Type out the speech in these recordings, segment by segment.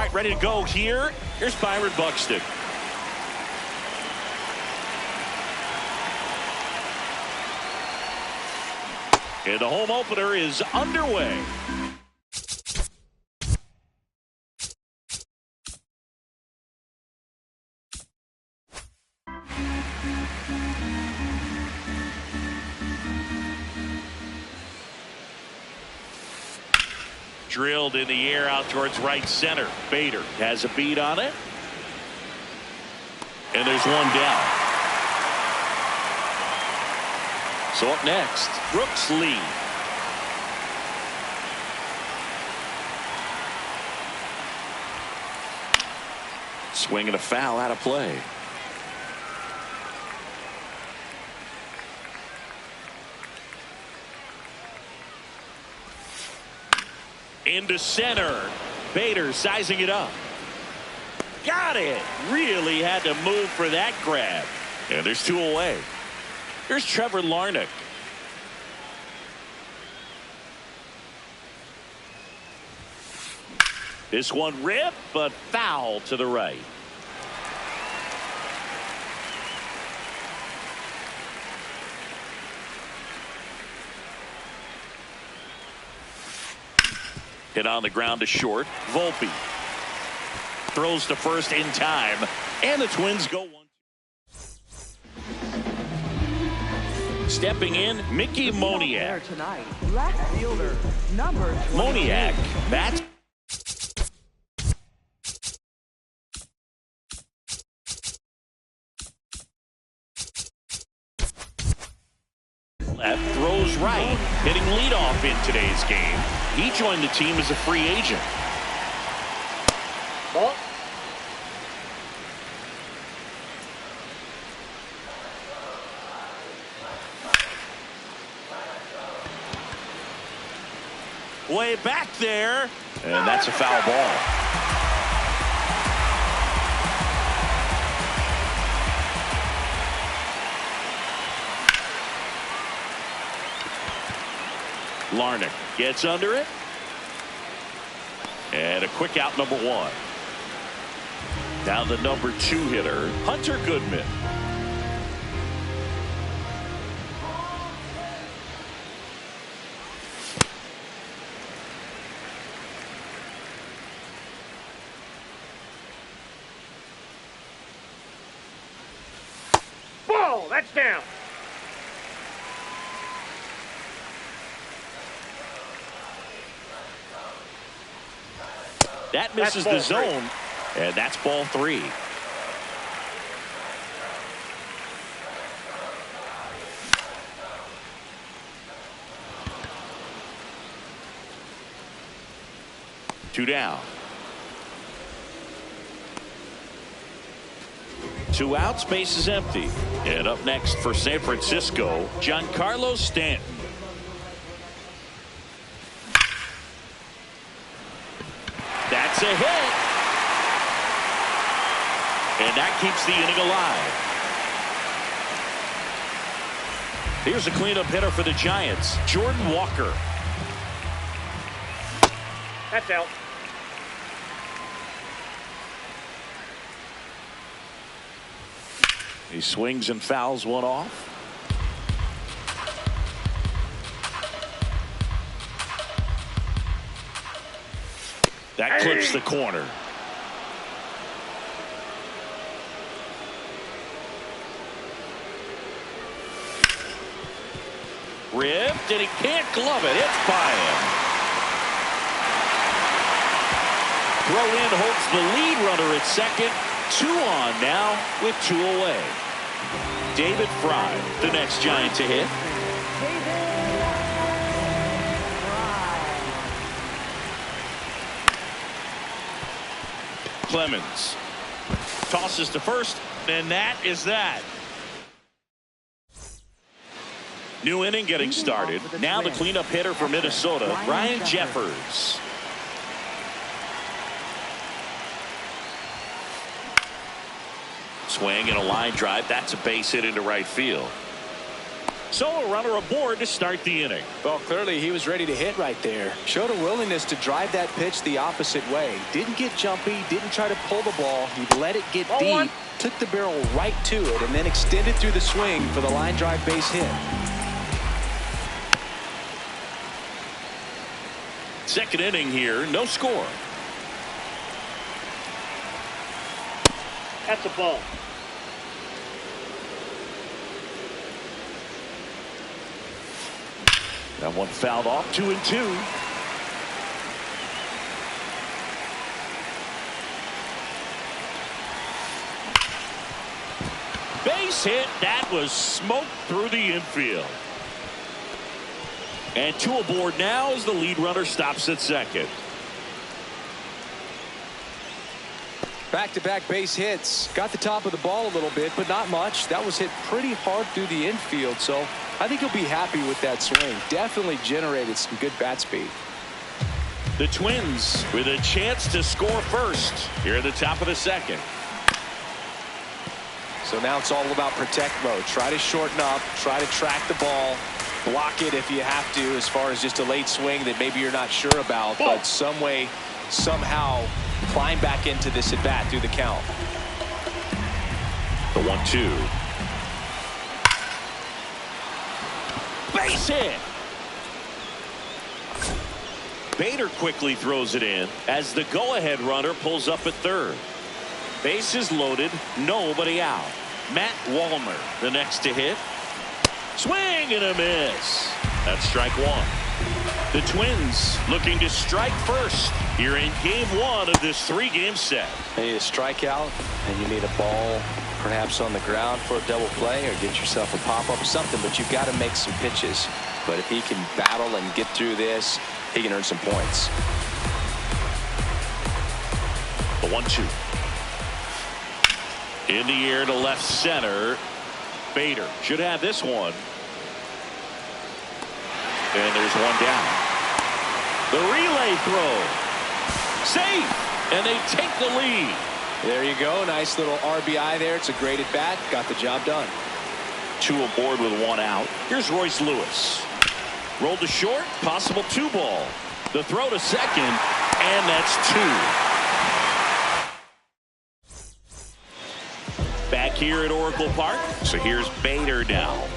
right, ready to go here. Here's Byron Buxton. And the home opener is underway. Drilled in the air out towards right center. Bader has a beat on it. And there's one down. So up next, Brooks Lee. Swinging a foul out of play. Into center. Bader sizing it up. Got it. Really had to move for that grab. And there's two away. Here's Trevor Larnach. This one ripped, but foul to the right. Hit on the ground to short. Volpe throws to first in time, and the Twins go one. Stepping in, Mickey Moniak. Left fielder, number 28. Moniak bats. Left, throws right, hitting leadoff in today's game. He joined the team as a free agent. Ball. Way back there, and that's a foul ball. Larnach gets under it. And a quick out, number one. Now the number 2 hitter, Hunter Goodman. Ball. That's down. That misses the zone, and that's ball 3. Two down. 2 outs, base is empty. And up next for San Francisco, Giancarlo Stanton. That's a hit. And that keeps the inning alive. Here's a cleanup hitter for the Giants, Jordan Walker. That's out. He swings and fouls one off. That clips the corner. Ripped, and he can't glove it. It's by him. Throw in holds the lead runner at second. 2 on now with 2 away. David Fry, the next Giant to hit. Clemens tosses to first, and that is that. New inning getting started. Now the cleanup hitter for Minnesota, Ryan Jeffers. Swing and a line drive. That's a base hit into right field. So a runner aboard to start the inning. Well, clearly he was ready to hit right there. Showed a willingness to drive that pitch the opposite way. Didn't get jumpy, didn't try to pull the ball. He let it get deep, took the barrel right to it, and then extended through the swing for the line drive base hit. Second inning here, no score. That's a ball. That one fouled off, 2-2. Base hit. That was smoked through the infield. And two aboard now as the lead runner stops at second. Back-to-back base hits. Got the top of the ball a little bit, but not much. That was hit pretty hard through the infield, so I think he'll be happy with that swing. Definitely generated some good bat speed. The Twins with a chance to score first here at the top of the second. So now it's all about protect mode. Try to shorten up, try to track the ball, block it if you have to, as far as just a late swing that maybe you're not sure about, but some way, somehow climb back into this at bat through the count. The 1-2. Base hit. Bader quickly throws it in as the go-ahead runner pulls up at third. Bases loaded, nobody out. Matt Wallner the next to hit. Swing and a miss. That's strike one. The Twins looking to strike first here in game one of this three-game set. You need a strikeout, and you need a ball perhaps on the ground for a double play, or get yourself a pop-up or something, but you've got to make some pitches. But if he can battle and get through this, he can earn some points. The 1-2. In the air to left center. Bader should have this one. And there's one down. The relay throw. Safe. And they take the lead. There you go. Nice little RBI there. It's a great at bat. Got the job done. Two aboard with one out. Here's Royce Lewis. Rolled to short. Possible 2-ball. The throw to second. And that's 2. Back here at Oracle Park. So here's Bader now.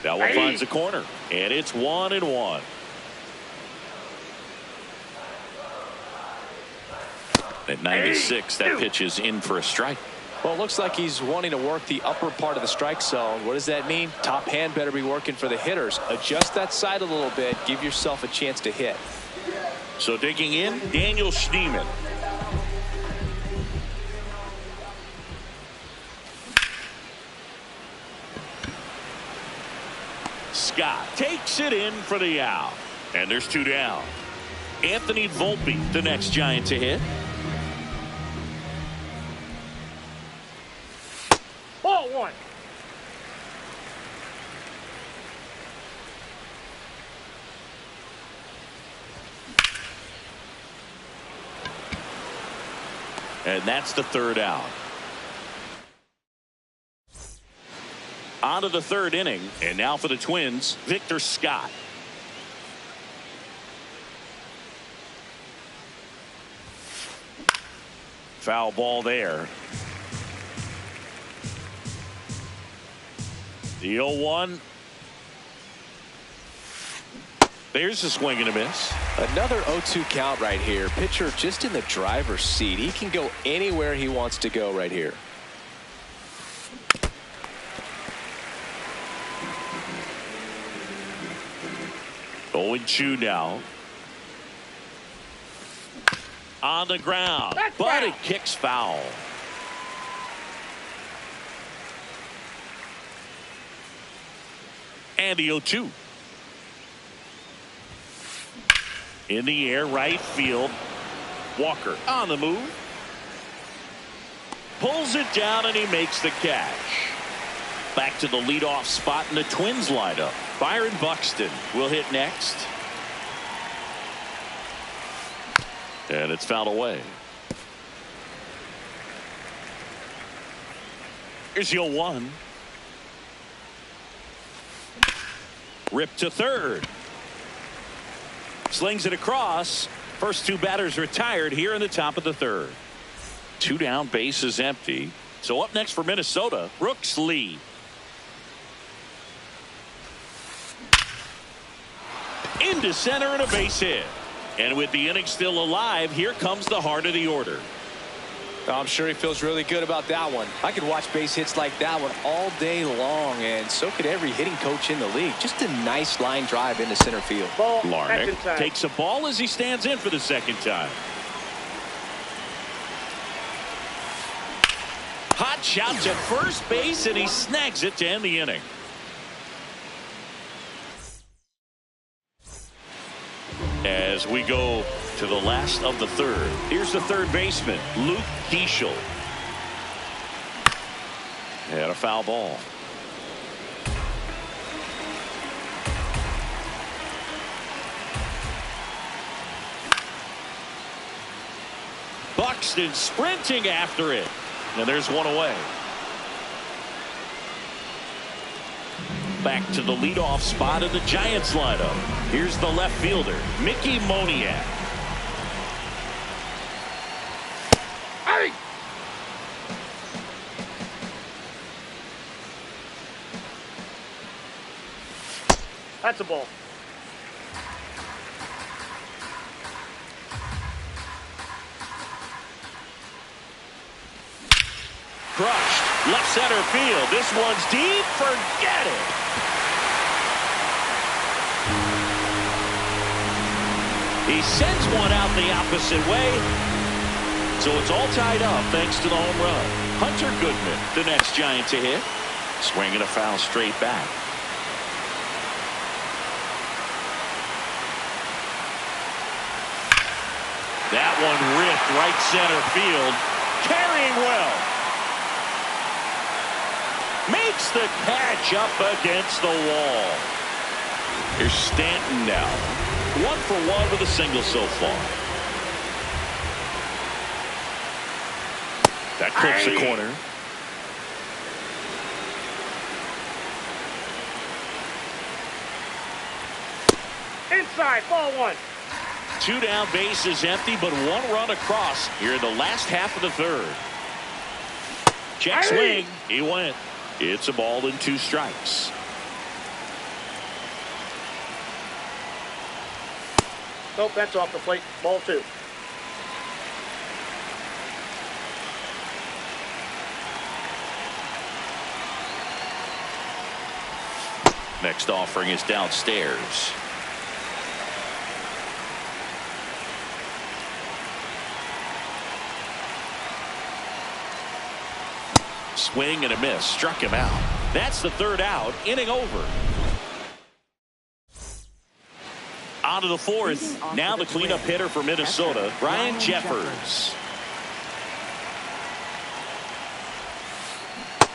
That one finds the corner, and it's 1-1. At 96, that pitch is in for a strike. Well, it looks like he's wanting to work the upper part of the strike zone. What does that mean? Top hand better be working for the hitters. Adjust that side a little bit. Give yourself a chance to hit. So digging in, Daniel Schneemann. Scott takes it in for the out. And there's two down. Anthony Volpe, the next Giant to hit. Ball one. And that's the third out. On to the third inning. And now for the Twins, Victor Scott. Foul ball there. The 0-1. There's a swing and a miss. Another 0-2 count right here. Pitcher just in the driver's seat. He can go anywhere he wants to go right here. Owen Chu now. On the ground. But it kicks foul. And the 0-2. In the air, right field. Walker on the move. Pulls it down and he makes the catch. Back to the leadoff spot in the Twins lineup. Byron Buxton will hit next. And it's fouled away. Here's your 1. Rip to third. Slings it across. First 2 batters retired here in the top of the 3rd. 2 down, base is empty. So up next for Minnesota, Brooks Lee. Into center and a base hit. And with the inning still alive, here comes the heart of the order. I'm sure he feels really good about that one. I could watch base hits like that one all day long, and so could every hitting coach in the league. Just a nice line drive into center field. Ball. Larnach takes a ball as he stands in for the 2nd time. Hot shouts at first base, and he snags it to end the inning. As we go to the last of the 3rd. Here's the 3rd baseman, Luke Keeschel. And a foul ball. Buxton sprinting after it. And there's 1 away. Back to the leadoff spot of the Giants lineup. Here's the left fielder, Mickey Moniak. Hey! That's a ball. Crushed. Left center field. This one's deep. Forget it. He sends one out the opposite way. So it's all tied up thanks to the home run. Hunter Goodman, the next Giant to hit. Swinging a foul straight back. That one ripped right center field. Carrying well. Makes the catch up against the wall. Here's Stanton now. 1 for 1 with a single so far. That clips the corner. Inside, ball 1. 2 down, base is empty, but 1 run across here in the last half of the 3rd. Check swing. He went. It's a ball and 2 strikes. Nope, that's off the plate. Ball 2. Next offering is downstairs. Swing and a miss. Struck him out. That's the 3rd out. Inning over. On to the 4th. Now the cleanup hitter for Minnesota, Ryan Jeffers.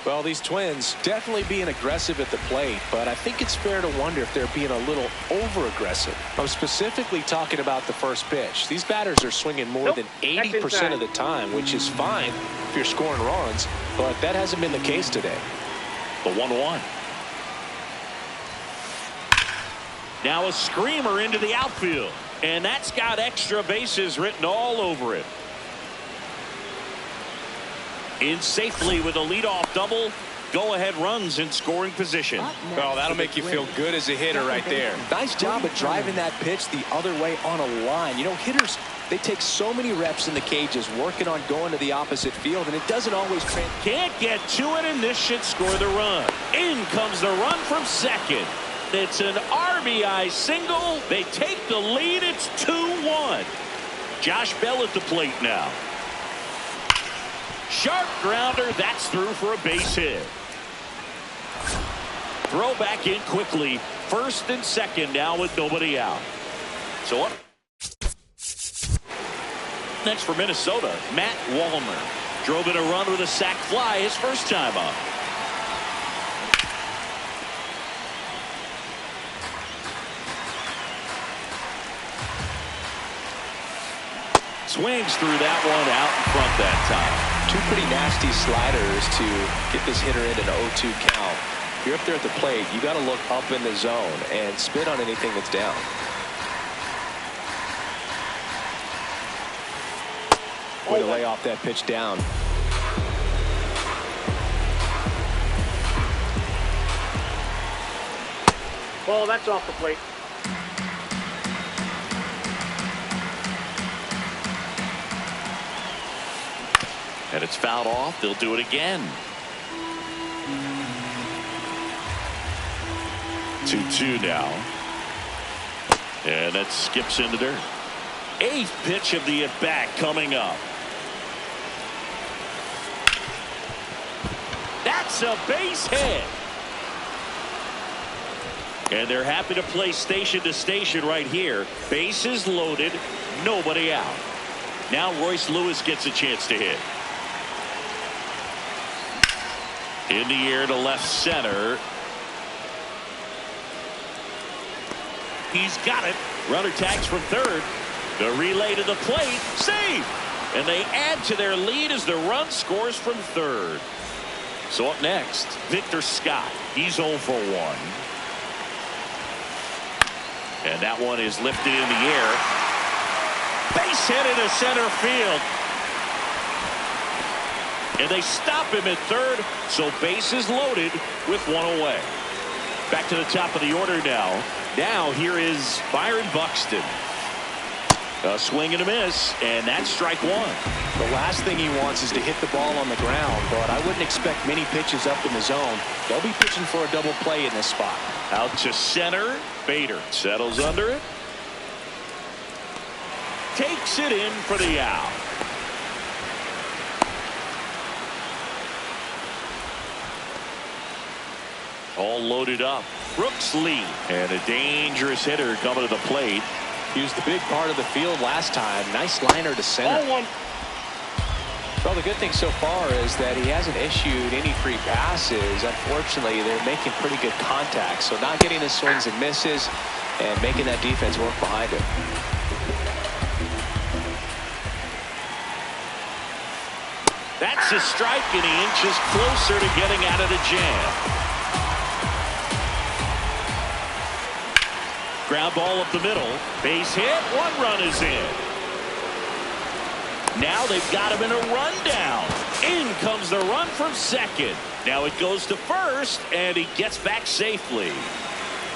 Well, these Twins definitely being aggressive at the plate, but I think it's fair to wonder if they're being a little over-aggressive. I'm specifically talking about the first pitch. These batters are swinging more than 80% of the time, which is fine if you're scoring runs, but that hasn't been the case today. The 1-1. Now a screamer into the outfield, and that's got extra bases written all over it. In safely with a leadoff double. Go-ahead runs in scoring position. Well, that'll make you feel good as a hitter right there. Nice job of driving that pitch the other way on a line. You know, hitters, they take so many reps in the cages working on going to the opposite field, and it doesn't always can't get to it, and this should score the run. In comes the run from second. It's an RBI single. They take the lead. It's 2-1. Josh Bell at the plate now. Sharp grounder. That's through for a base hit. Throw back in quickly. First and second now with nobody out. So up next for Minnesota, Matt Wallner. Drove in a run with a sac fly his first time up. Swings through that one out in front that time. Two pretty nasty sliders to get this hitter in an 0-2 count. If you're up there at the plate, you got to look up in the zone and spit on anything that's down. Way to lay off that pitch down. Ball, that's off the plate. And it's fouled off. They'll do it again. 2-2 now. And that skips into dirt. Eighth pitch of the at-bat coming up. That's a base hit. And they're happy to play station to station right here. Bases loaded, nobody out. Now Royce Lewis gets a chance to hit. In the air to left center. He's got it. Runner tags from third. The relay to the plate. Save. And they add to their lead as the run scores from third. So up next, Victor Scott. He's 0 for 1. And that one is lifted in the air. Base hit into center field. And they stop him at third, so bases loaded with one away. Back to the top of the order now. Now here is Byron Buxton. A swing and a miss, and that's strike one. The last thing he wants is to hit the ball on the ground, but I wouldn't expect many pitches up in the zone. They'll be pitching for a double play in this spot. Out to center. Bader settles under it. Takes it in for the out. All loaded up. Brooks Lee. And a dangerous hitter coming to the plate. He was the big part of the field last time. Nice liner to center. Ball 1. Well, the good thing so far is that he hasn't issued any free passes. Unfortunately, they're making pretty good contact. So not getting the swings and misses and making that defense work behind him. That's a strike, and he inches closer to getting out of the jam. Ground ball up the middle. Base hit. One run is in. Now they've got him in a rundown. In comes the run from second. Now it goes to first, and he gets back safely.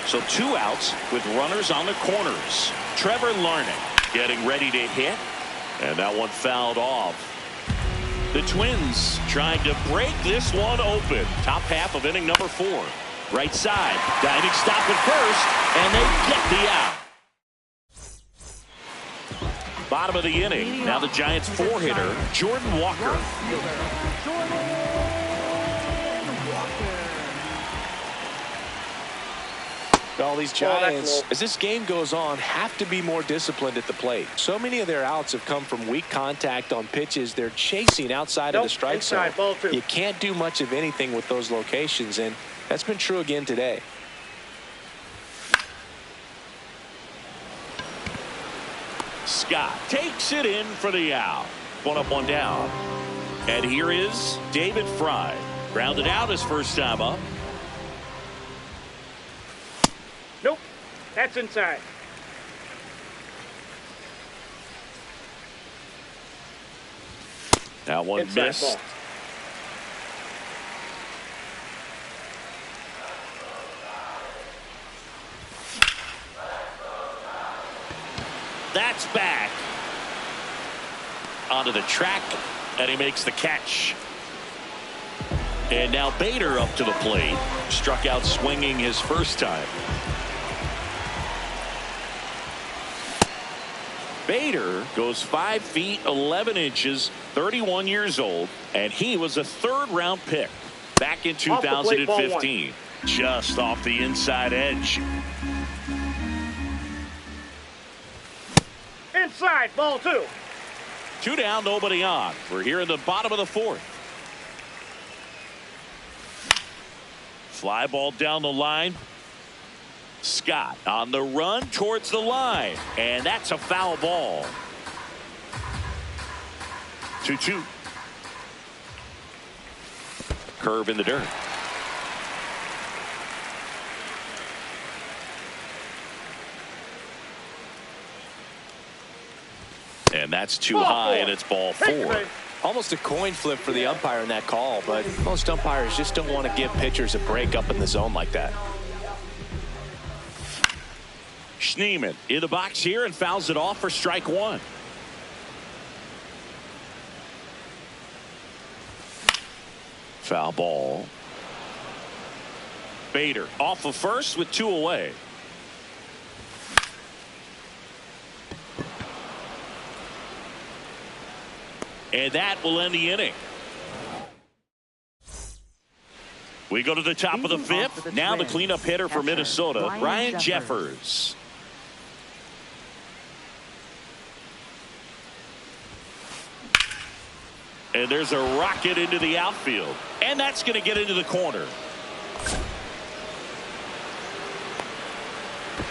So 2 outs with runners on the corners. Trevor Larnach getting ready to hit, and that one fouled off. The Twins trying to break this one open. Top half of inning number 4. Right side. Diving stop at first, and they get the out. Bottom of the inning. Now the Giants 4-hitter, Jordan Walker. All these Giants, as this game goes on, have to be more disciplined at the plate. So many of their outs have come from weak contact on pitches they're chasing outside of the strike zone. Ball 2. You can't do much of anything with those locations, and that's been true again today. Scott takes it in for the out. 1 up, 1 down. And here is David Fry. Grounded out his first time up. Nope. That's inside. That one Inside missed. ball. That's back. Onto the track, and he makes the catch. And now Bader up to the plate. Struck out swinging his first time. Bader goes 5 feet 11 inches, 31 years old, and he was a 3rd-round pick back in 2015. Just off the inside edge. Inside, ball 2. 2 down, nobody on. We're here in the bottom of the 4th. Fly ball down the line. Scott on the run towards the line, and that's a foul ball. 2-2. Curve in the dirt. And that's too high, and it's ball 4. Almost a coin flip for the umpire in that call, but most umpires just don't want to give pitchers a break up in the zone like that. Schneemann in the box here and fouls it off for strike 1. Foul ball. Bader off of first with 2 away. And that will end the inning. We go to the top of the 5th. Now the cleanup hitter for Minnesota, Ryan Jeffers. And there's a rocket into the outfield. And that's going to get into the corner.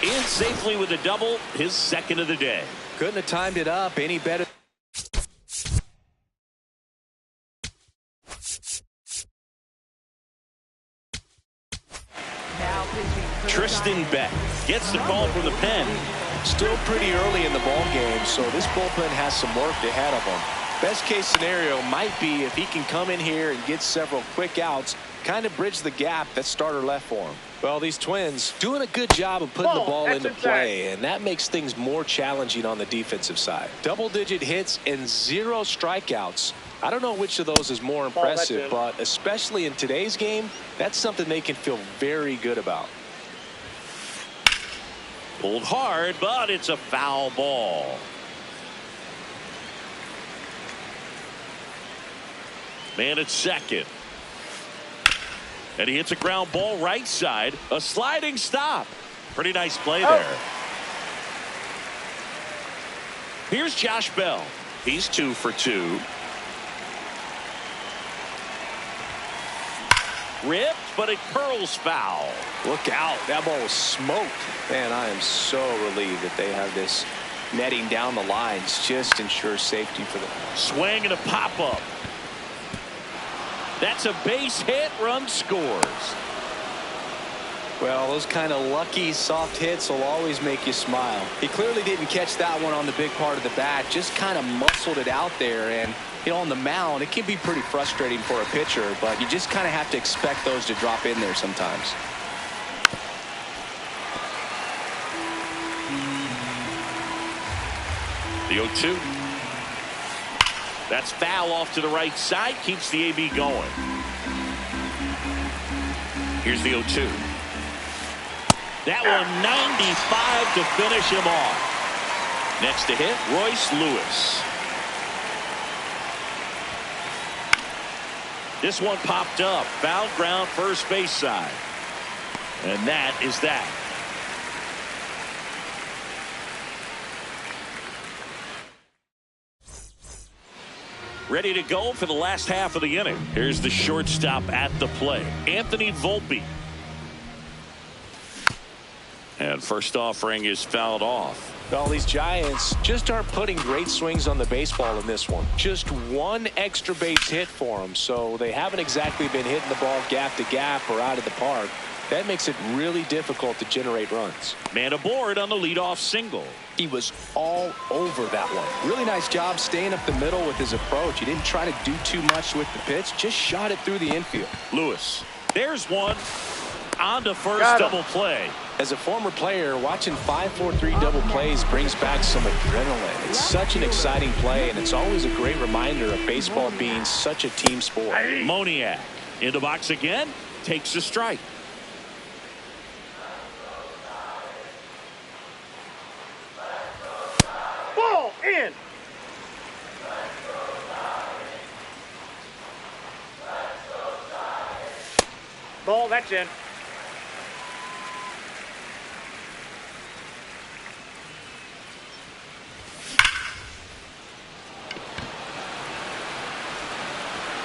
In safely with a double, his second of the day. Couldn't have timed it up any better. Tristan Beck gets the call from the pen. Still pretty early in the ball game, so this bullpen has some work ahead of them. Best case scenario might be if he can come in here and get several quick outs, kind of bridge the gap that starter left for him. Well, these Twins doing a good job of putting the ball into play, and that makes things more challenging on the defensive side. Double-digit hits and 0 strikeouts. I don't know which of those is more impressive, but especially in today's game, that's something they can feel very good about. Pulled hard, but it's a foul ball. Man at second. And he hits a ground ball right side. A sliding stop. Pretty nice play there. Here's Josh Bell. He's 2 for 2. Ripped, but it curls foul. Look out. That ball was smoked. Man, I am so relieved that they have this netting down the lines. Just ensures safety for them. Swing and a pop-up. That's a base hit. Run scores. Well, those kind of lucky soft hits will always make you smile. He clearly didn't catch that one on the big part of the bat. Just kind of muscled it out there. And, you know, on the mound, it can be pretty frustrating for a pitcher, but you just kind of have to expect those to drop in there sometimes. The 0-2. That's foul off to the right side. Keeps the AB going. Here's the 0-2. That one 95 to finish him off. Next to hit, Royce Lewis. This one popped up. Foul ground first base side. And that is that. Ready to go for the last half of the inning. Here's the shortstop at the plate, Anthony Volpe. And first offering is fouled off. Well, these Giants just aren't putting great swings on the baseball in this one. Just one extra base hit for them, so they haven't exactly been hitting the ball gap to gap or out of the park. That makes it really difficult to generate runs. Man aboard on the leadoff single. He was all over that one. Really nice job staying up the middle with his approach. He didn't try to do too much with the pitch, just shot it through the infield. Lewis, there's one. On to first double play. As a former player, watching 5-4-3 double plays brings back some adrenaline. It's such an exciting play, and it's always a great reminder of baseball being such a team sport. Moniak in the box again, takes a strike. Ball in. Ball, that's in.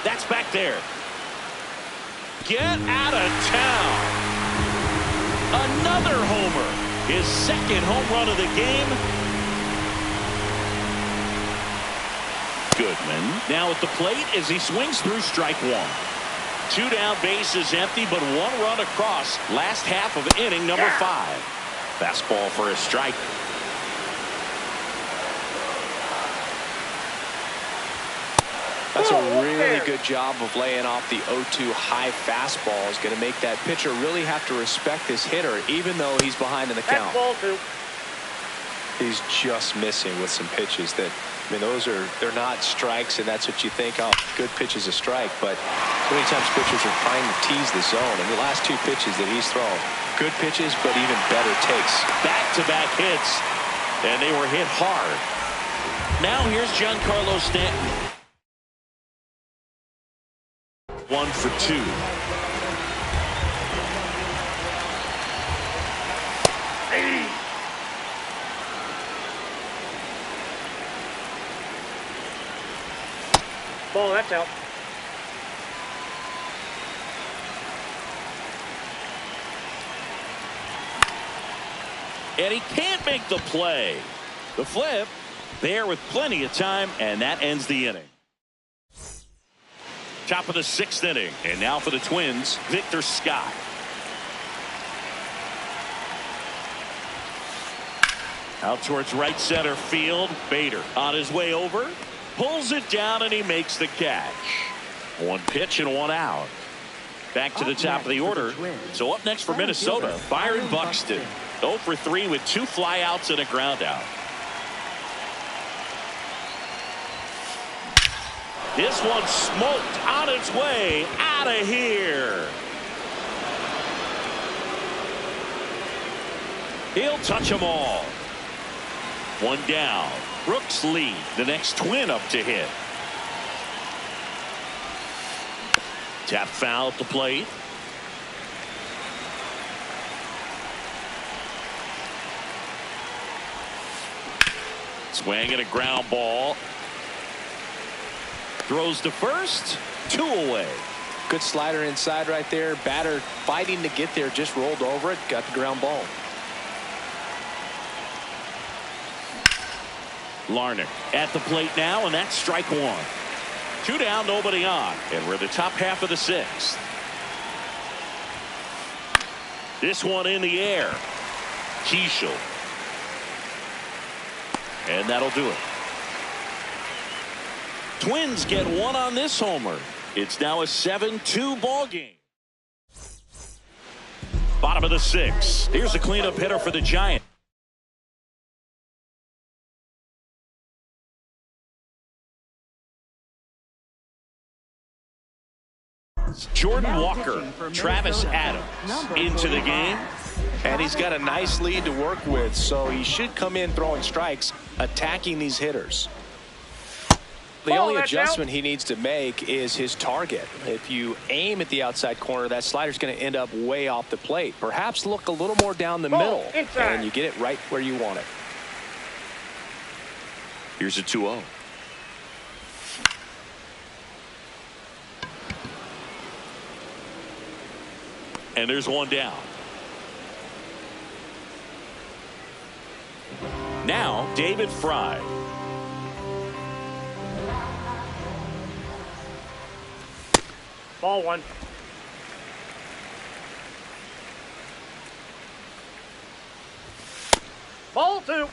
That's back there. Get out of town. Another homer. His second home run of the game. Goodman now at the plate as he swings through strike one. 2 down, bases empty, but 1 run across. Last half of inning number 5. Fastball for a strike. That's a really good job of laying off the 0-2 high fastball. Is going to make that pitcher really have to respect this hitter, even though he's behind in the count. Ball 2. He's just missing with some pitches that, I mean, they're not strikes, and that's what you think, oh, good pitch is a strike. But so many times pitchers are trying to tease the zone, and the last 2 pitches that he's thrown, good pitches, but even better takes. Back-to-back hits, and they were hit hard. Now here's Giancarlo Stanton. 1 for 2. Ball, that's out. And he can't make the play. The flip there with plenty of time, and that ends the inning. Top of the 6th inning, and now for the Twins, Victor Scott. Out towards right center field. Bader on his way over, pulls it down, and he makes the catch. 1 pitch and 1 out. Back to the top of the order. So up next for Minnesota, Byron Buxton. 0 for 3 with 2 flyouts and a ground out. This one smoked on its way out of here. He'll touch them all. 1 down. Brooks lead. The next Twin up to hit. Tap foul at the plate. Swing and a ground ball. Throws to first. 2 away. Good slider inside right there. Batter fighting to get there, just rolled over it, got the ground ball. Larnach at the plate now, and that's strike 1. 2 down, nobody on, and we're in the top half of the 6th. This one in the air. Keishel. And that'll do it. Twins get 1 on this homer. It's now a 7-2 ball game. Bottom of the 6th. Here's a cleanup hitter for the Giants. Jordan Walker, Travis Adams into the game. And he's got a nice lead to work with, so he should come in throwing strikes, attacking these hitters. The only adjustment he needs to make is his target. If you aim at the outside corner, that slider's going to end up way off the plate. Perhaps look a little more down the middle, and you get it right where you want it. Here's a 2-0. And there's 1 down. Now, David Fry. Ball 1. Ball 2.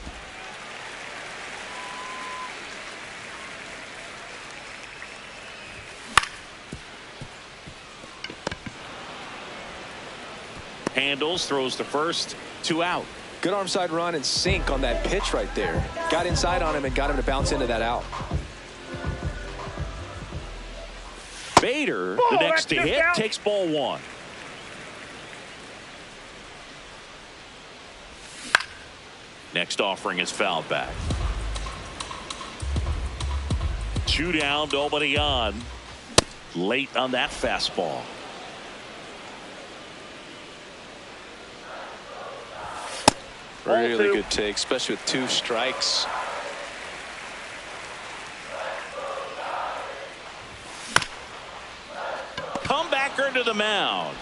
Handles, throws to first, 2 out. Good arm side run and sink on that pitch right there. Got inside on him and got him to bounce into that out. Bader, the next to hit, takes ball 1. Next offering is fouled back. 2 down, nobody on. Late on that fastball. Really good take, especially with 2 strikes. Comebacker to the mound.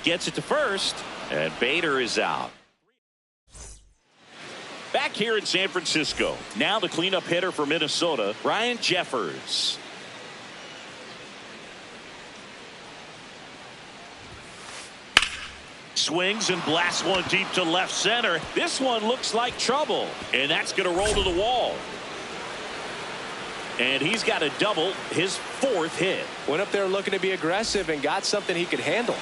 Gets it to first, and Bader is out. Back here in San Francisco. Now the cleanup hitter for Minnesota, Ryan Jeffers. Swings and blasts one deep to left center. This one looks like trouble. And that's going to roll to the wall. And he's got a double, his 4th hit. Went up there looking to be aggressive and got something he could handle.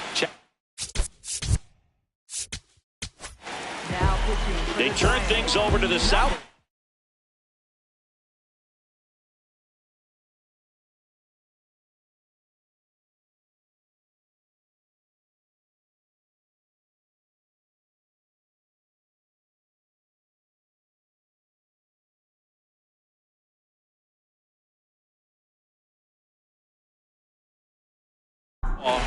Now pitching for They the turn Giants. things over to the south.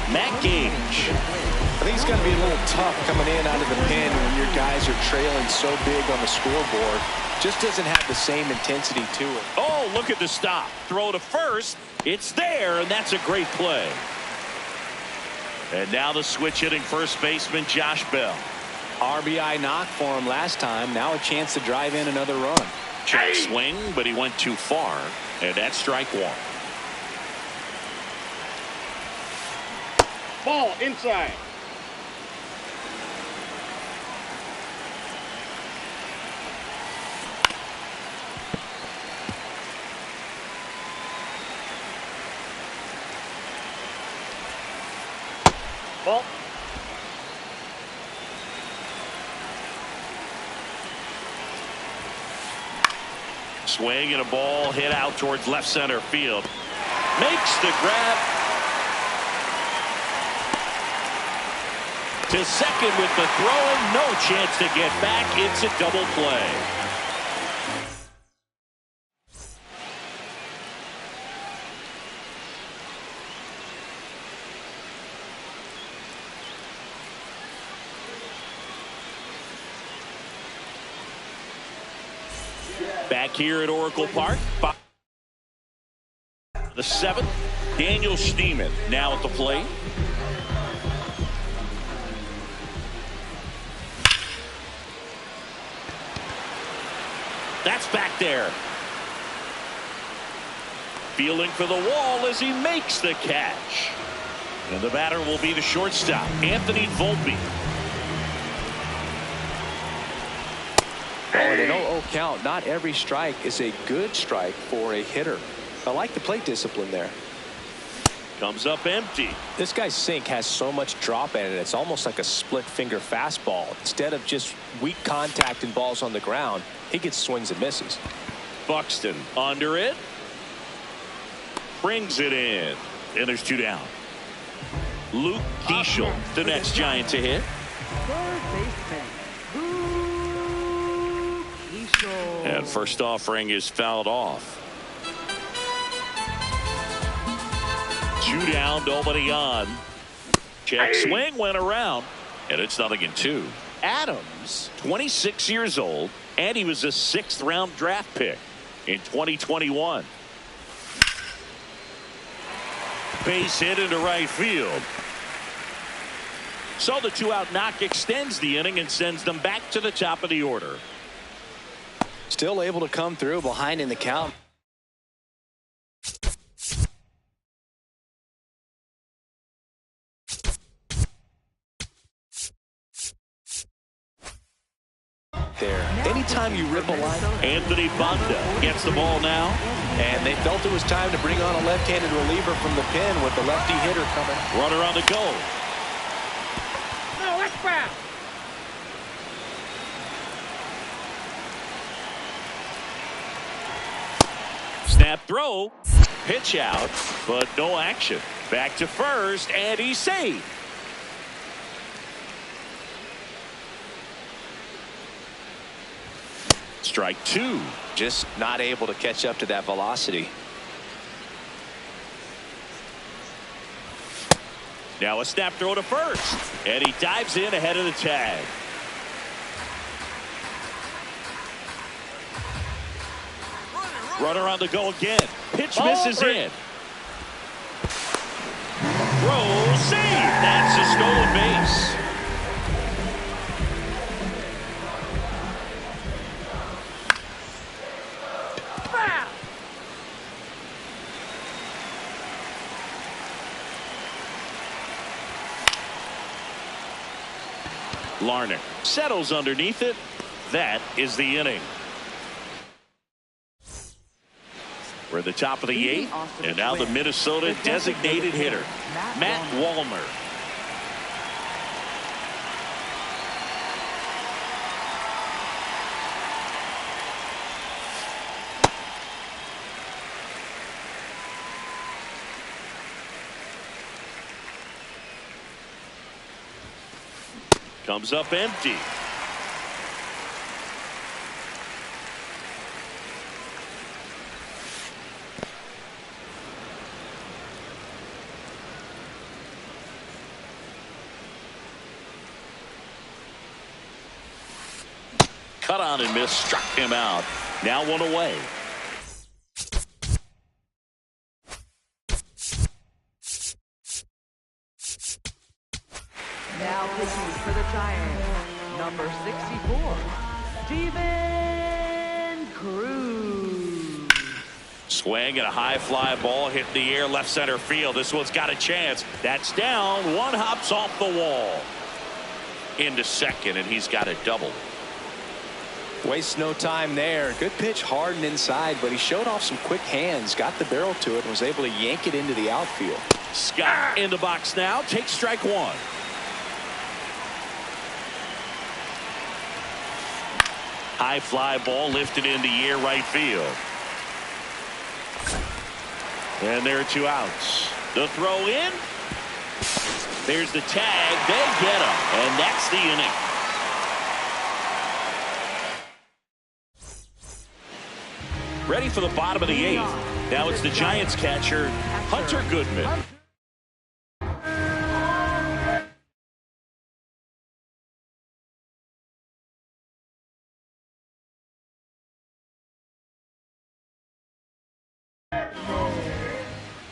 Matt Gage. I think it's going to be a little tough coming in out of the pen when your guys are trailing so big on the scoreboard. Just doesn't have the same intensity to it. Oh, look at the stop. Throw to first. It's there, and that's a great play. And now the switch hitting first baseman Josh Bell. RBI knock for him last time. Now a chance to drive in another run. Check swing, but he went too far. And that's strike 1. Ball inside. Ball. Swing and a ball hit out towards left center field. Makes the grab. To second with the throw and no chance to get back. It's a double play. Back here at Oracle Park. The 7th, Daniel Schneemann now at the plate. That's back there. Fielding for the wall as he makes the catch. And the batter will be the shortstop, Anthony Volpe. Oh, and an 0-0 count. Not every strike is a good strike for a hitter. I like the plate discipline there. Comes up empty. This guy's sink has so much drop in it. It's almost like a split finger fastball. Instead of just weak contact and balls on the ground, he gets swings and misses. Buxton under it. Brings it in. And there's 2 down. Luke Keeschel, the next Giant to hit. Third baseman, Luke Keeschel. And first offering is fouled off. 2 down, nobody on. Check swing went around, and it's 0-2. Adams, 26 years old, and he was a 6th round draft pick in 2021. Base hit into right field. So the 2-out knock extends the inning and sends them back to the top of the order. Still able to come through behind in the count. There. Anytime you rip a line. Anthony Banda gets the ball now. And they felt it was time to bring on a left-handed reliever from the pen with the lefty hitter coming. Runner on the go. No, that's foul. Snap throw. Pitch out, but no action. Back to first, and he's safe. Strike 2. Just not able to catch up to that velocity. Now a snap throw to first, and he dives in ahead of the tag. Runner on the go again. Pitch Ball misses 3. in. Throw save. That's a stolen base. Larnach settles underneath it. That is the inning. We're at the top of the eighth, and now the Minnesota designated hitter, Matt Wallner. Comes up empty. Cut on and miss, struck him out. Now one away. Now pitching for the Giants, number 64, Steven Cruz. Swing and a high fly ball hit in the air left center field. This one's got a chance. That's down. One hops off the wall. Into second, and he's got a double. Wastes no time there. Good pitch, hard and inside, but he showed off some quick hands, got the barrel to it, and was able to yank it into the outfield. Scott in the box now. Takes strike one. High fly ball lifted in the air right field. And there are 2 outs. The throw in. There's the tag. They get him. And that's the inning. Ready for the bottom of the 8th. Now it's the Giants catcher, Hunter Goodman.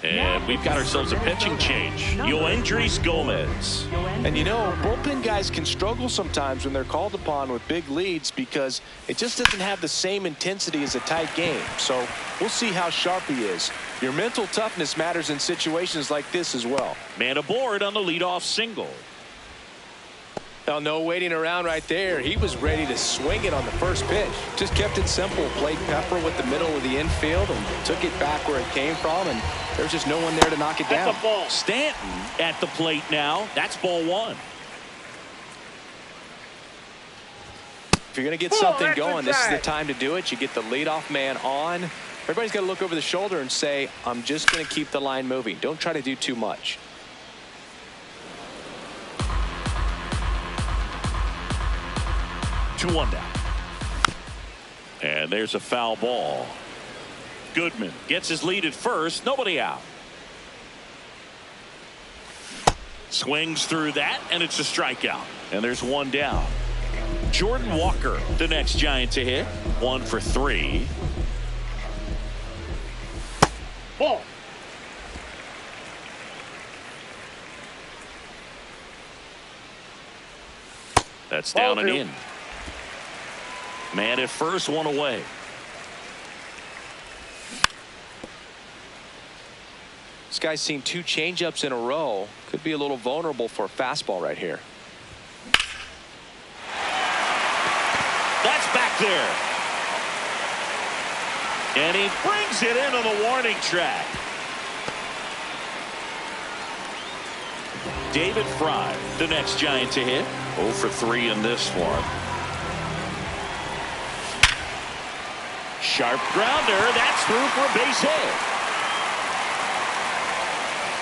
And we've got ourselves a pitching change. Yoendrys Gomez. And you know, bullpen guys can struggle sometimes when they're called upon with big leads because it just doesn't have the same intensity as a tight game. So we'll see how sharp he is. Your mental toughness matters in situations like this as well. Man aboard on the leadoff single. Oh, no waiting around right there. He was ready to swing it on the first pitch. Just kept it simple, played pepper with the middle of the infield and took it back where it came from, and there's just no one there to knock it down. That's a ball. Stanton at the plate now. That's ball 1. If you're going to get something going, this is the time to do it. You get the leadoff man on. Everybody's got to look over the shoulder and say, I'm just going to keep the line moving. Don't try to do too much. One down. And there's a foul ball. Goodman gets his lead at first. Nobody out. Swings through that, and it's a strikeout. And there's 1 down. Jordan Walker, the next Giant to hit. 1 for 3. Ball. That's down and 2. in. Man at first, 1 away. This guy's seen 2 changeups in a row. Could be a little vulnerable for a fastball right here. That's back there. And he brings it in on the warning track. David Fry, the next Giant to hit. 0 for 3 in this one. Sharp grounder. That's through for a base hit.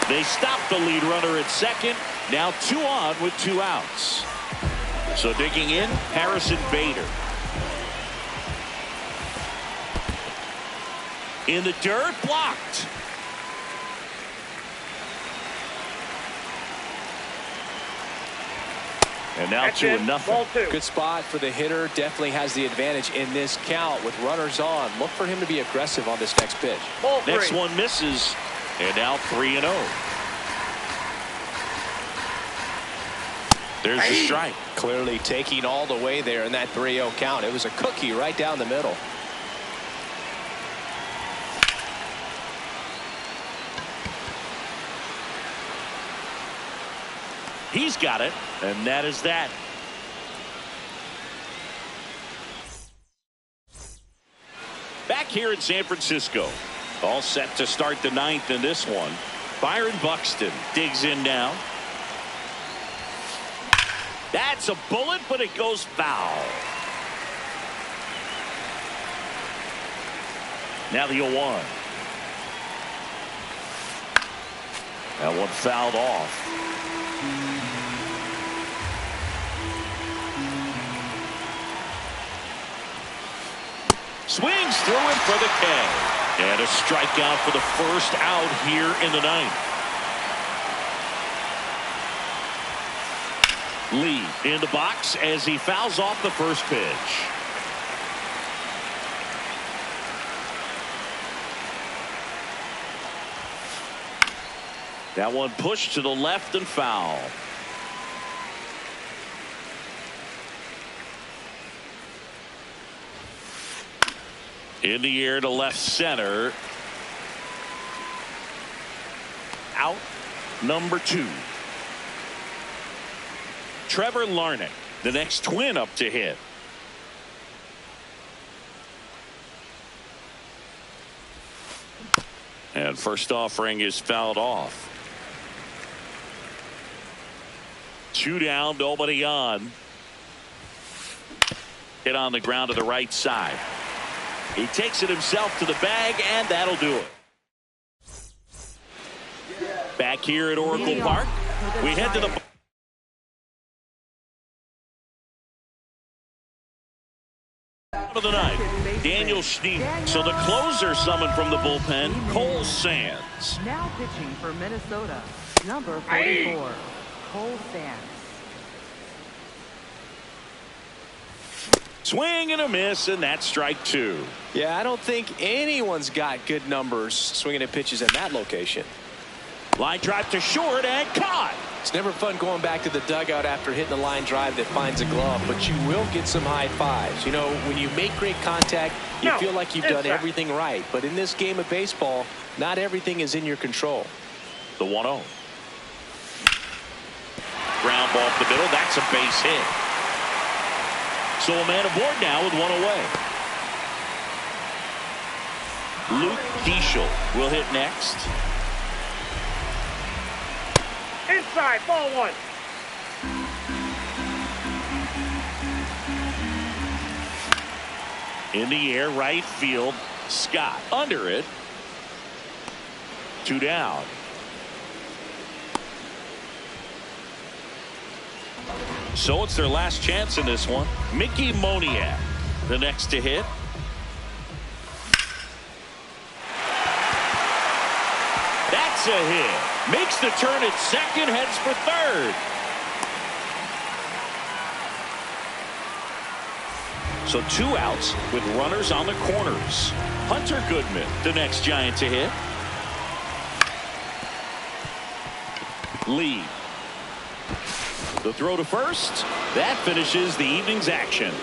They stop the lead runner at second. Now 2 on with 2 outs. So digging in, Harrison Bader. In the dirt, blocked. And now That's 2-0. Ball 2. Good spot for the hitter. Definitely has the advantage in this count with runners on. Look for him to be aggressive on this next pitch. Ball 3. Next one misses. And now 3-0. There's the strike. Clearly taking all the way there in that 3-0 count. It was a cookie right down the middle. He's got it, and that is that. Back here in San Francisco. All set to start the ninth in this one. Byron Buxton digs in now. That's a bullet, but it goes foul. Now the 0-1. That one fouled off. Swings through him for the K. And a strikeout for the first out here in the ninth. Lee in the box as he fouls off the first pitch. That one pushed to the left and foul. In the air to left center. Out number 2. Trevor Larnach, the next Twin up to hit. And first offering is fouled off. 2 down, nobody on. Hit on the ground to the right side. He takes it himself to the bag, and that'll do it. Back here at Oracle Park, we head to the of the ninth. Daniel Schneemann. So the closer summoned from the bullpen, Cole Sands. Now pitching for Minnesota, number 44, Cole Sands. Swing and a miss, and that's strike 2. Yeah, I don't think anyone's got good numbers swinging at pitches at that location. Line drive to short and caught. It's never fun going back to the dugout after hitting a line drive that finds a glove, but you will get some high fives. You know, when you make great contact, you feel like you've done everything right. But in this game of baseball, not everything is in your control. The 1-0. Ground ball up the middle. That's a base hit. So a man aboard now with 1 away. Luke Keeschel will hit next. Inside, ball 1. In the air, right field. Scott under it. 2 down. So it's their last chance in this one. Mickey Moniak, the next to hit. That's a hit. Makes the turn at second, heads for third. So 2 outs with runners on the corners. Hunter Goodman, the next Giant to hit. Lee. The throw to first. That finishes the evening's action.